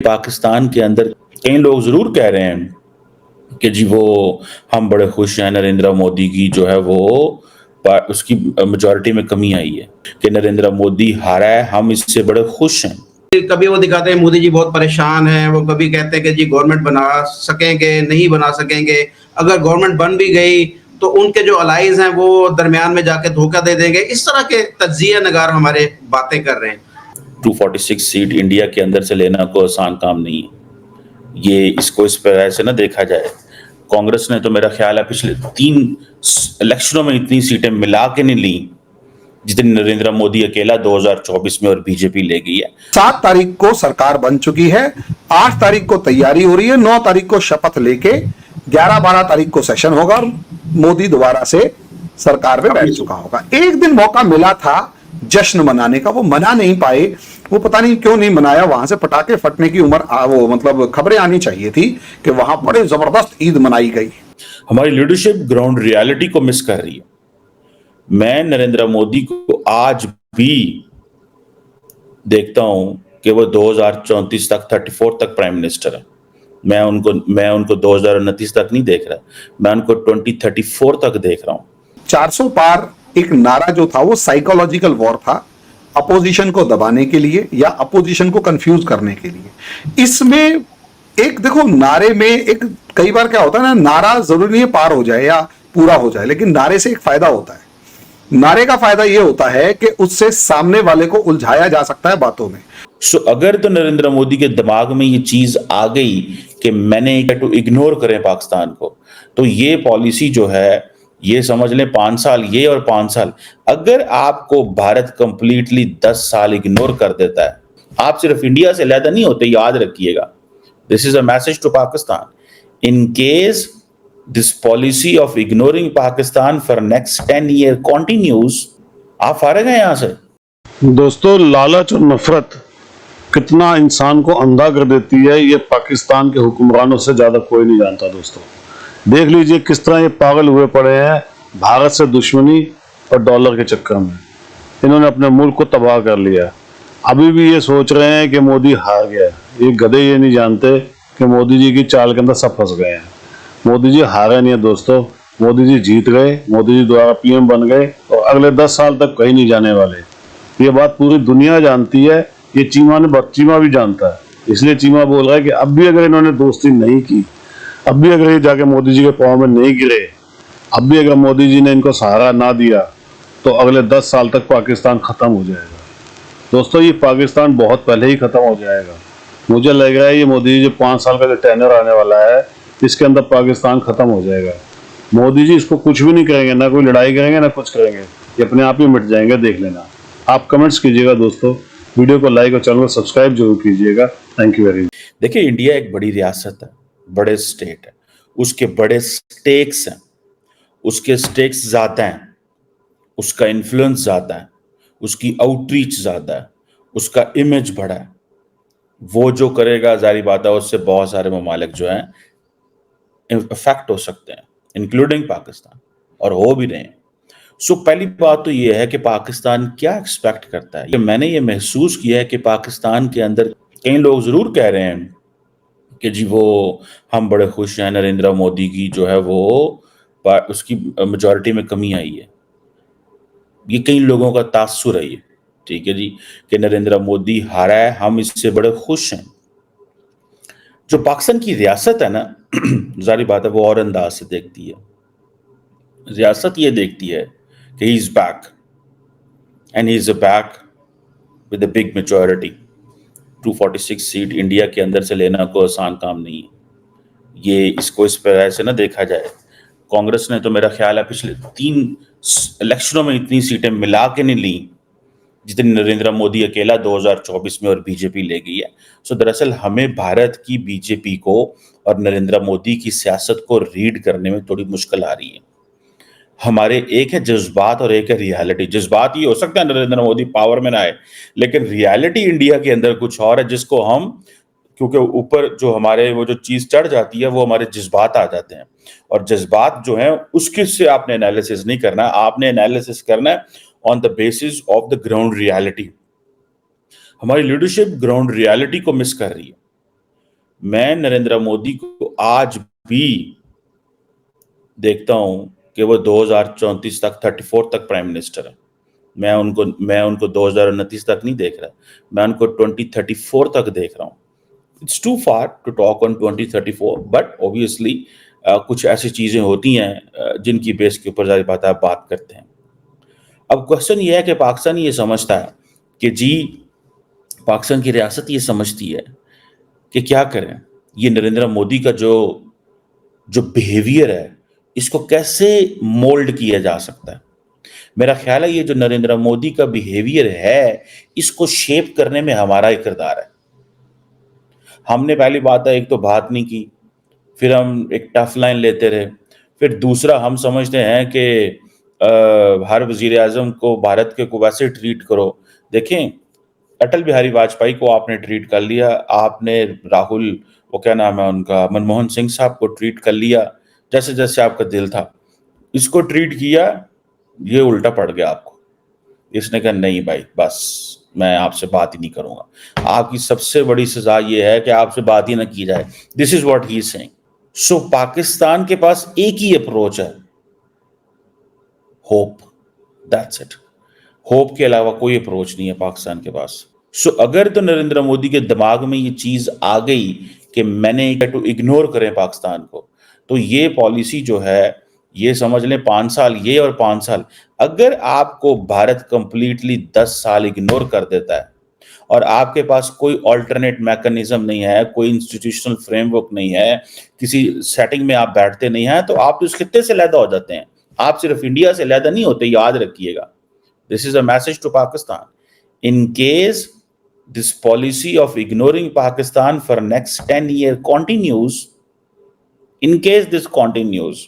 पाकिस्तान के अंदर कई लोग जरूर कह रहे हैं कि जी वो हम बड़े खुश हैं, नरेंद्र मोदी की जो है वो उसकी मेजोरिटी में कमी आई है कि नरेंद्र मोदी हारा है, हम इससे बड़े खुश हैं। कभी वो दिखाते हैं मोदी जी बहुत परेशान हैं, वो कभी कहते हैं कि जी गवर्नमेंट बना सकेंगे, नहीं बना सकेंगे। अगर गवर्नमेंट बन भी गई तो उनके जो अलाइज हैं वो दरमियान में जाके धोखा दे देंगे। इस तरह के तज्जिया नगार हमारे बातें कर रहे हैं। 246 सीट इंडिया के अंदर से लेना कोई आसान काम नहीं है। ये इसको इस तरह से ना देखा जाए, कांग्रेस ने तो मेरा ख्याल है पिछले 3 इलेक्शनों में इतनी सीटें मिला के नहीं ली जितनी नरेंद्र मोदी अकेला 2024 में और बीजेपी ले गई है। 7 तारीख को सरकार बन चुकी है, 8 तारीख को तैयारी हो रही है, 9 तारीख को शपथ लेके 11-12 तारीख को सेशन होगा और मोदी दोबारा से सरकार में बैठ चुका होगा। एक दिन मौका मिला था जश्न मनाने का, वो मना नहीं पाए। वो पता नहीं क्यों नहीं मनाया। वहां से पटाखे फटने की उम्र वो मतलब खबरें आनी चाहिए थी कि वहां बड़े जबरदस्त ईद मनाई गई। हमारी लीडरशिप ग्राउंड रियलिटी को मिस कर रही है। मैं नरेंद्र मोदी को आज भी देखता हूं कि वो 2034 तक 34 तक प्राइम मिनिस्टर है। मैं उनको 2029 तक नहीं देख रहा, मैं उनको 2034 तक देख रहा हूं। 400 पार एक नारा जो था वो साइकोलॉजिकल वॉर था, अपोजिशन को दबाने के लिए या अपोजिशन को कंफ्यूज करने के लिए। इसमें एक देखो, नारे में एक कई बार क्या होता है ना, नारा जरूरी नहीं है पार हो जाए या पूरा हो जाए, लेकिन नारे से एक फायदा होता है। नारे का फायदा यह होता है कि उससे सामने वाले को उलझाया जा सकता है बातों में। अगर तो नरेंद्र मोदी के दिमाग में ये चीज आ गई कि मैंने टू इग्नोर करें पाकिस्तान को, तो ये पॉलिसी जो है ये समझ लें 5 साल ये और 5 साल, अगर आपको भारत कंप्लीटली 10 साल इग्नोर कर देता है, आप सिर्फ इंडिया से अलग नहीं होते, याद रखिएगा। This is a message to Pakistan. In case this policy of ignoring Pakistan for next 10 year continues, आप फारिग हैं यहां से। दोस्तों, लालच और नफरत कितना इंसान को अंधा कर देती है, ये पाकिस्तान के हुक्मरानों से ज्यादा कोई नहीं जानता। दोस्तों देख लीजिए किस तरह ये पागल हुए पड़े हैं भारत से दुश्मनी और डॉलर के चक्कर में। इन्होंने अपने मुल्क को तबाह कर लिया। अभी भी ये सोच रहे हैं कि मोदी हार गया। ये गधे ये नहीं जानते कि मोदी जी की चाल के अंदर सब फंस गए हैं। मोदी जी हारे नहीं है दोस्तों, मोदी जी जीत गए। मोदी जी दोबारा पीएम बन गए और अगले 10 साल तक कहीं नहीं जाने वाले। ये बात पूरी दुनिया जानती है, ये चीमा भी जानता है। इसलिए चीमा बोल रहा है कि अब भी अगर इन्होंने दोस्ती नहीं की, अब भी अगर ये जाके मोदी जी के पाँव में नहीं गिरे, अब भी अगर मोदी जी ने इनको सहारा ना दिया, तो अगले 10 साल तक पाकिस्तान खत्म हो जाएगा। दोस्तों ये पाकिस्तान बहुत पहले ही खत्म हो जाएगा। मुझे लग रहा है ये मोदी जी जो 5 साल का जो टेन्योर आने वाला है, इसके अंदर पाकिस्तान खत्म हो जाएगा। मोदी जी इसको कुछ भी नहीं करेंगे, ना कोई लड़ाई करेंगे ना कुछ करेंगे, ये अपने आप ही मिट जाएंगे, देख लेना। आप कमेंट्स कीजिएगा दोस्तों, वीडियो को लाइक और चैनल को सब्सक्राइब जरूर कीजिएगा। Thank you very much. देखिए, इंडिया एक बड़ी रियासत है, बड़े स्टेट है, उसके बड़े स्टेक्स हैं, उसके स्टेक्स ज्यादा हैं, उसका इन्फ्लुएंस ज्यादा है, उसकी आउटरीच ज्यादा है, उसका इमेज बड़ा है। वो जो करेगा जारी बात है उससे बहुत सारे ममालिक जो हैं इफेक्ट हो सकते हैं, इंक्लूडिंग पाकिस्तान, और हो भी रहे हैं। पहली बात तो ये है कि पाकिस्तान क्या एक्सपेक्ट करता है। मैंने ये महसूस किया है कि पाकिस्तान के अंदर कई लोग जरूर कह रहे हैं कि जी वो हम बड़े खुश हैं, नरेंद्र मोदी की जो है वो उसकी मेजोरिटी में कमी आई है। ये कई लोगों का तासुर है ये, ठीक है जी, कि नरेंद्र मोदी हारा है, हम इससे बड़े खुश हैं। जो पाकिस्तान की रियासत है ना, जारी बात है वो और अंदाज से देखती है। रियासत ये देखती है कि he is back and he is back with a big majority. 246 seat India के अंदर से लेना कोई आसान काम नहीं है। ये इसको इस तरह से ना देखा जाए, कांग्रेस ने तो मेरा ख्याल है पिछले 3 इलेक्शनों में इतनी सीटें मिला के नहीं ली जितनी नरेंद्र मोदी अकेला 2024 में और बीजेपी ले गई है। दरअसल हमें भारत की बीजेपी को और नरेंद्र मोदी की सियासत को रीड करने में थोड़ी मुश्किल आ रही है। हमारे एक है जज्बात और एक है रियलिटी। जज्बात ये हो सकता है नरेंद्र मोदी पावर में ना आए, लेकिन रियलिटी इंडिया के अंदर कुछ और है, जिसको हम, क्योंकि ऊपर जो हमारे वो जो चीज चढ़ जाती है वो हमारे जज्बात आ जाते हैं, और जज्बात जो है उसके से आपने एनालिसिस नहीं करना, आपने एनालिसिस करना है on the basis of the ground reality. हमारी लीडरशिप ग्राउंड रियलिटी को मिस कर रही है। मैं नरेंद्र मोदी को आज भी देखता हूं कि वो 2034 तक 34 तक प्राइम मिनिस्टर है। मैं उनको 2029 तक नहीं देख रहा, मैं उनको 2034 तक देख रहा हूं। It's too far to talk on 2034, but obviously कुछ ऐसी चीजें होती हैं जिनकी बेस के ऊपर जारी बात करते हैं। अब क्वेश्चन ये है कि पाकिस्तान ये समझता है कि जी, पाकिस्तान की रियासत ये समझती है कि क्या करें, ये नरेंद्र मोदी का जो बिहेवियर है इसको कैसे मोल्ड किया जा सकता है। मेरा ख्याल है ये जो नरेंद्र मोदी का बिहेवियर है इसको शेप करने में हमारा एक किरदार है। हमने पहली बात है एक तो बात नहीं की, फिर हम एक टफ लाइन लेते रहे, फिर दूसरा हम समझते हैं कि हर वजीर आजम को भारत के को वैसे ट्रीट करो। देखें, अटल बिहारी वाजपेयी को आपने ट्रीट कर लिया, आपने राहुल, वो क्या नाम है उनका, मनमोहन सिंह साहब को ट्रीट कर लिया जैसे जैसे आपका दिल था, इसको ट्रीट किया, ये उल्टा पड़ गया आपको। इसने कहा नहीं भाई बस मैं आपसे बात ही नहीं करूंगा, आपकी सबसे बड़ी सजा ये है कि आपसे बात ही ना की जाए। This is what he is saying. So Pakistan के पास एक ही अप्रोच है, होप, दैट्स इट। होप के अलावा कोई अप्रोच नहीं है पाकिस्तान के पास। सो अगर तो नरेंद्र मोदी के दिमाग में ये चीज आ गई कि मैंने टू इग्नोर करें पाकिस्तान को, तो ये पॉलिसी जो है ये समझ लें 5 साल ये और 5 साल, अगर आपको भारत कंप्लीटली 10 साल इग्नोर कर देता है और आपके पास कोई ऑल्टरनेट मैकेनिज्म नहीं है, कोई इंस्टीट्यूशनल फ्रेमवर्क नहीं है, किसी सेटिंग में आप बैठते नहीं हैं, तो आप तो इस खित्ते से अलहदा हो जाते हैं। आप सिर्फ इंडिया से अलहदा नहीं होते, याद रखिएगा। This is a message to Pakistan. In case this policy of ignoring Pakistan for next 10 years continues, in case this continues,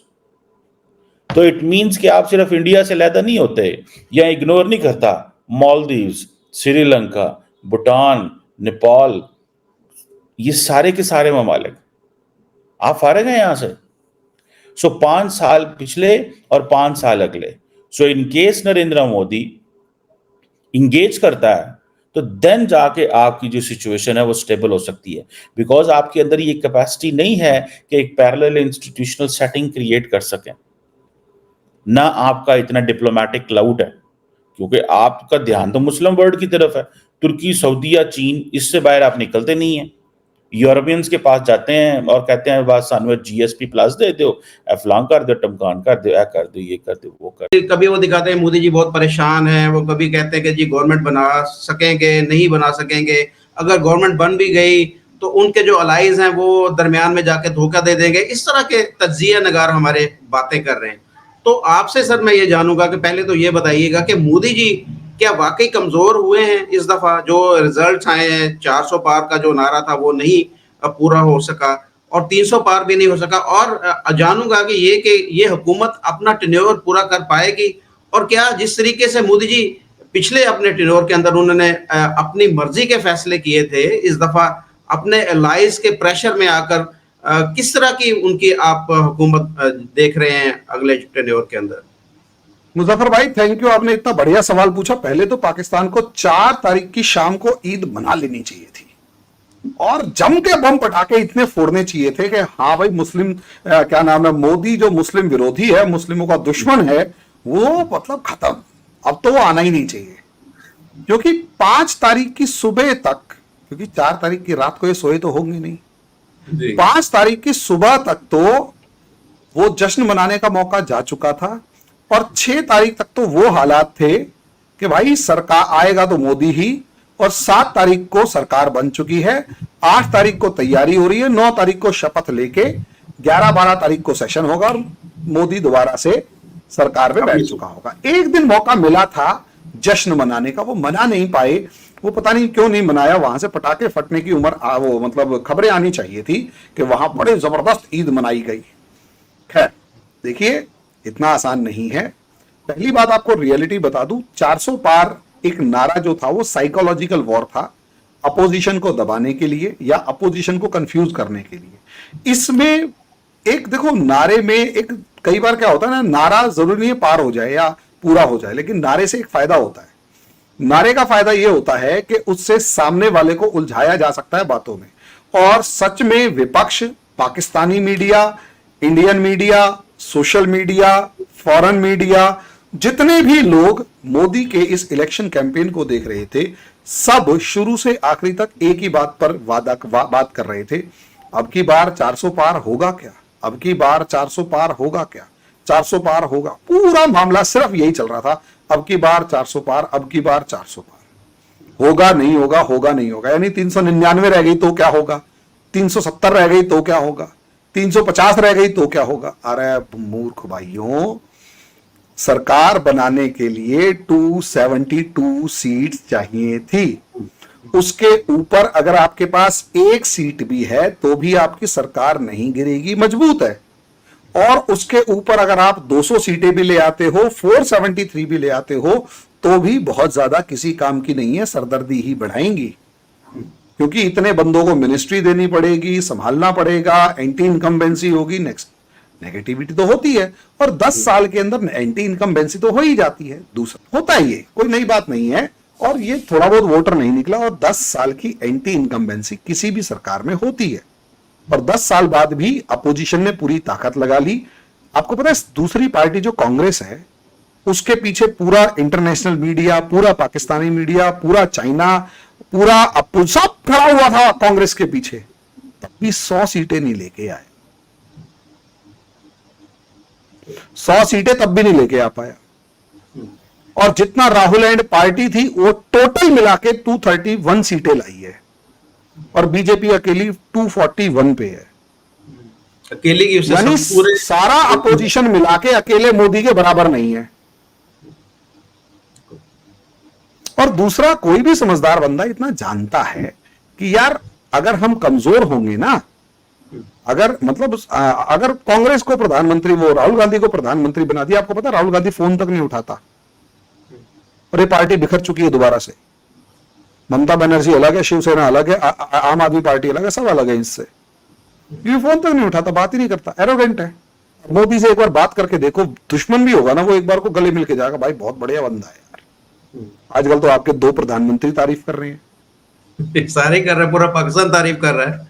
तो इट मीन्स कि आप सिर्फ इंडिया से अलहदा नहीं होते या इग्नोर नहीं करता मालदीव्स, श्रीलंका, भूटान, नेपाल, ये सारे के सारे ममालिक, आप फारिग हैं यहां से। सो 5 साल पिछले और 5 साल अगले। So in case Narendra Modi engage करता है तो देन जाके आपकी जो सिचुएशन है वो स्टेबल हो सकती है, बिकॉज आपके अंदर ये कैपेसिटी नहीं है कि एक पैरेलल इंस्टीट्यूशनल सेटिंग क्रिएट कर सकें, ना आपका इतना डिप्लोमेटिक क्लाउड है, क्योंकि आपका ध्यान तो मुस्लिम वर्ल्ड की तरफ है। तुर्की, सऊदीया, चीन, इससे बाहर आप निकलते नहीं हैं। यूरोपियंस के पास जाते हैं और कहते हैं बस सानू जीएसपी प्लस दे दो, फलां कर दो, टमकान कर दो, कर दो, ये कर दो, वो कर दो। कभी वो दिखाते हैं मोदी जी बहुत परेशान हैं, वो कभी कहते हैं कि जी गवर्नमेंट बना सकेंगे, नहीं बना सकेंगे, अगर गवर्नमेंट बन भी गई तो उनके जो अलाइज हैं वो दरमियान में जाके धोखा दे देंगे। इस तरह के तज्जिया नगार हमारे बातें कर रहे हैं। तो आपसे सर मैं ये जानूंगा कि पहले तो ये बताइएगा कि मोदी जी क्या वाकई कमजोर हुए हैं इस दफा? जो रिजल्ट्स आए हैं, 400 पार का जो नारा था वो नहीं पूरा हो सका और 300 पार भी नहीं हो सका, और जानूंगा कि ये हुकूमत अपना टेन्योर पूरा कर पाएगी, और क्या जिस तरीके से मोदी जी पिछले अपने टेन्योर के अंदर उन्होंने अपनी मर्जी के फैसले किए थे, इस दफा अपने एलाइज के प्रेशर में आकर किस तरह की उनकी आप हुकूमत देख रहे हैं अगले टेन्योर के अंदर? मुजफ्फर भाई थैंक यू, आपने इतना बढ़िया सवाल पूछा। पहले तो पाकिस्तान को 4 तारीख की शाम को ईद मना लेनी चाहिए थी और जम के बम पटाखे इतने फोड़ने चाहिए थे कि हाँ भाई मुस्लिम क्या नाम है, मोदी जो मुस्लिम विरोधी है, मुस्लिमों का दुश्मन है, वो मतलब खत्म, अब तो वो आना ही नहीं चाहिए। क्योंकि 5 तारीख की सुबह तक, क्योंकि 4 तारीख की रात को ये सोए तो होंगे नहीं, 5 तारीख की सुबह तक तो वो जश्न मनाने का मौका जा चुका था और 6 तारीख तक तो वो हालात थे कि भाई सरकार आएगा तो मोदी ही, और 7 तारीख को सरकार बन चुकी है, 8 तारीख को तैयारी हो रही है, 9 तारीख को शपथ लेके 11-12 तारीख को सेशन होगा और मोदी दोबारा से सरकार में बैठ चुका होगा। एक दिन मौका मिला था जश्न मनाने का, वो मना नहीं पाए, वो पता नहीं क्यों नहीं मनाया। वहां से पटाखे फटने की उम्र वो मतलब खबरें आनी चाहिए थी कि वहां बड़े जबरदस्त ईद मनाई गई। खैर देखिए इतना आसान नहीं है। पहली बात आपको रियलिटी बता दूं, 400 पार एक नारा जो था वो साइकोलॉजिकल वॉर था, अपोजिशन को दबाने के लिए या अपोजिशन को कंफ्यूज करने के लिए। इसमें एक देखो नारे में एक कई बार क्या होता है ना, नारा जरूरी नहीं है पार हो जाए या पूरा हो जाए, लेकिन नारे से एक फायदा होता है। नारे का फायदा यह होता है कि उससे सामने वाले को उलझाया जा सकता है बातों में, और सच में विपक्ष, Pakistani media, Indian media, social media, foreign media, जितने भी लोग मोदी के इस इलेक्शन कैंपेन को देख रहे थे, सब शुरू से आखिरी तक एक ही बात पर बात कर रहे थे, अब की बार 400 पार होगा क्या, अब की बार 400 पार होगा क्या, 400 पार होगा। पूरा मामला सिर्फ यही चल रहा था, अब की बार 400 पार, अब की बार 400 पार, होगा नहीं होगा, होगा नहीं होगा। यानी 399 रह गई तो क्या होगा, 370 रह गई तो क्या होगा, 350 रह गई तो क्या होगा। अरे मूर्ख भाइयों, सरकार बनाने के लिए 272 सीट्स चाहिए थी, उसके ऊपर अगर आपके पास एक सीट भी है तो भी आपकी सरकार नहीं गिरेगी, मजबूत है। और उसके ऊपर अगर आप 200 सीटें भी ले आते हो, 473 भी ले आते हो, तो भी बहुत ज्यादा किसी काम की नहीं है, सरदर्दी ही बढ़ाएंगी, क्योंकि इतने बंदों को मिनिस्ट्री देनी पड़ेगी, संभालना पड़ेगा, एंटी इनकम्बेंसी होगी, नेक्स्ट नेगेटिविटी तो होती है, और 10 साल के अंदर एंटी इनकम्बेंसी तो हो ही जाती है, दूसरा होता है, ये कोई नई बात नहीं है। और ये थोड़ा बहुत वोटर नहीं निकला, और 10 साल की एंटी इनकम्बेंसी किसी भी सरकार में होती है, और 10 साल बाद भी अपोजिशन ने पूरी ताकत लगा ली। आपको पता है दूसरी पार्टी जो कांग्रेस है, उसके पीछे पूरा इंटरनेशनल मीडिया, पूरा पाकिस्तानी मीडिया, पूरा चाइना, पूरा सब खड़ा हुआ था कांग्रेस के पीछे, तब भी 100 सीटें नहीं लेके आए, 100 सीटें तब भी नहीं लेके आ पाया। और जितना राहुल एंड पार्टी थी वो टोटल मिला के 231 सीटें लाई है, और बीजेपी अकेली 241 पे है, अकेले की। यानी पूरे सारा अपोजिशन मिला के अकेले मोदी के बराबर नहीं है। और दूसरा, कोई भी समझदार बंदा इतना जानता है कि यार अगर हम कमजोर होंगे ना, अगर मतलब अगर कांग्रेस को प्रधानमंत्री, वो राहुल गांधी को प्रधानमंत्री बना दिया, आपको पता राहुल गांधी फोन तक नहीं उठाता, और ये पार्टी बिखर चुकी है दोबारा से। ममता बनर्जी अलग है, शिवसेना अलग है, आम आदमी पार्टी अलग है, सब अलग है इससे। ये फोन तक नहीं उठाता, बात ही नहीं करता, एरोगेंट है। मोदी से एक बार बात करके देखो, दुश्मन भी होगा ना वो एक बार को गले मिल के जाएगा, भाई बहुत बढ़िया बंदा है यार। आजकल तो आपके 2 प्रधानमंत्री तारीफ कर रहे हैं, सारे कर रहे हैं, पूरा पाकिस्तान तारीफ कर रहा है।